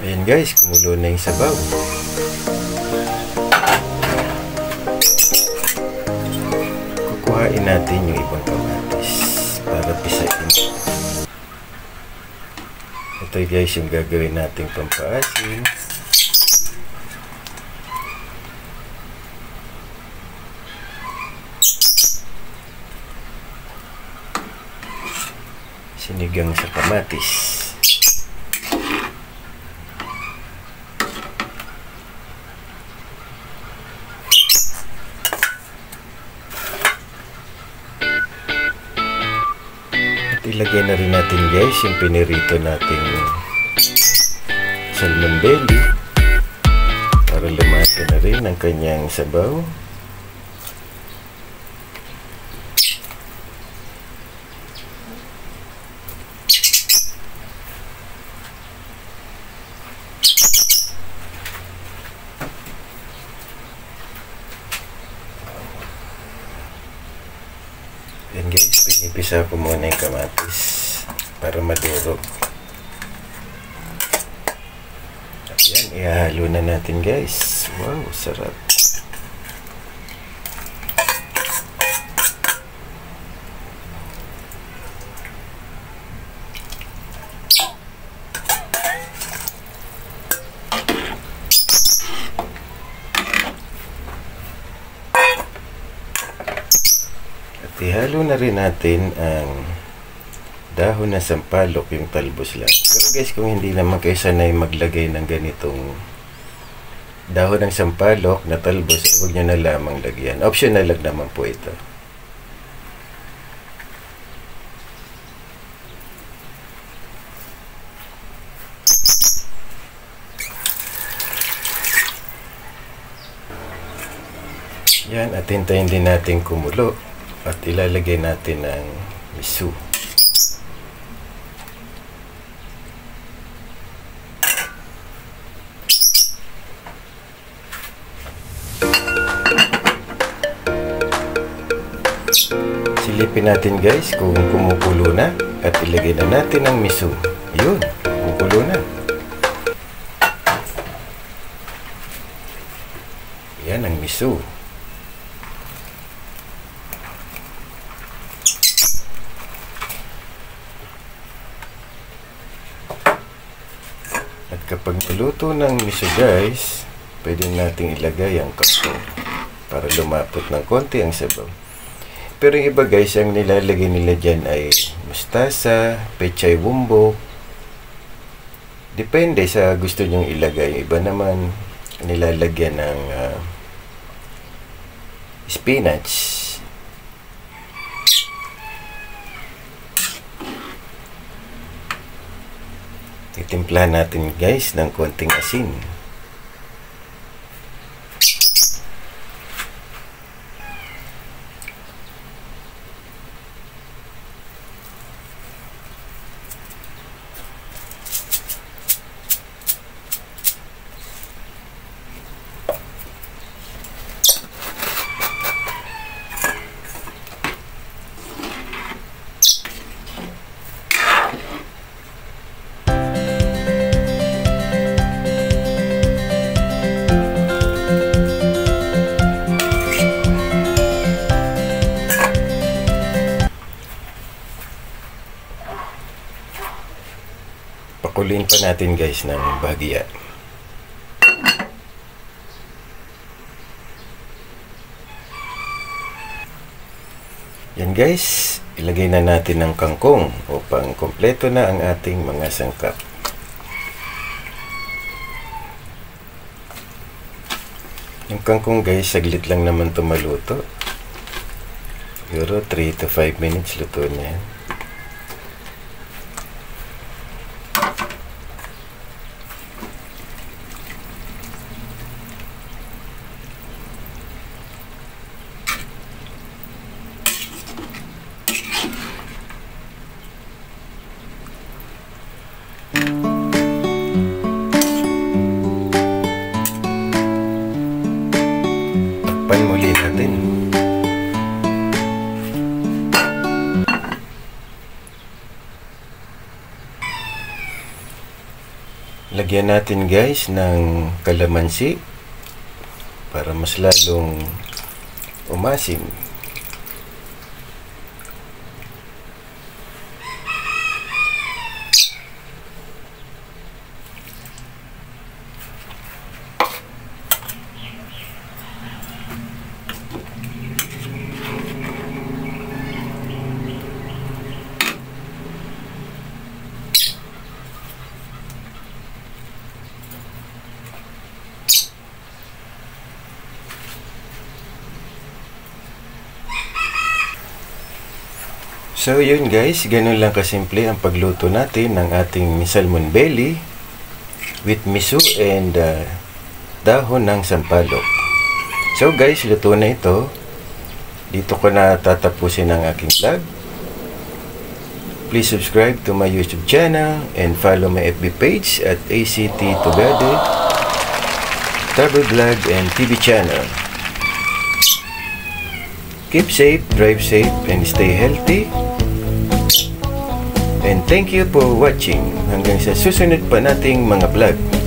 Ayan guys, kumulo na yung sabaw. Kukuhain natin yung ibang kamatis para pisain. Ito guys yung gagawin nating pampaasin. Sinigang sa kamatis. Ilagay na rin natin guys yung pinirito nating salmon belly para lumasa na rin ang kanyang sabaw. Yan guys, pinipisa ko muna yung kamatis para madurog. At yan, ihahalo na natin guys. Wow, sarap. Ihalo na rin natin ang dahon ng sampalok, yung talbos lang. Pero guys, kung hindi naman kayo sanay maglagay ng ganitong dahon ng sampalok na talbos, huwag nyo na lamang lagyan. Optional lang naman po ito. Yan, at hintayin din natin kumulo. At ilalagay natin ang miso. Silipin natin guys kung kumukulo na at ilagay na natin ang miso. Ayun, kumukulo na. Yan ang miso. At kapag naluto ng miso guys, pwede nating ilagay ang kangkong para lumapot ng konti ang sabaw. Pero yung iba guys, ang nilalagay nila dyan ay mustasa, pechay bumbo. Depende sa gusto nyong ilagay. Yung iba naman nilalagyan ng spinach. Titimplahan natin guys ng konting asin. Pakuliin pa natin guys ng bahagya. Yan guys, ilagay na natin ng kangkong upang kompleto na ang ating mga sangkap. Yung kangkong guys, saglit lang naman ito maluto. Siguro 3 to 5 minutes luto na yan. Takpan muli natin. Lagyan natin guys ng kalamansi para mas lalong umasim. So yun guys, ganun lang kasimple ang pagluto natin ng ating salmon belly with miso and dahon ng sampalok. So guys, luto na ito. Dito ko na tatapusin ang aking vlog. Please subscribe to my YouTube channel and follow my FB page at ACT Tugade, Travel Vlog and TV channel. Keep safe, drive safe, and stay healthy. And thank you for watching. Hanggang sa susunod pa nating mga vlog.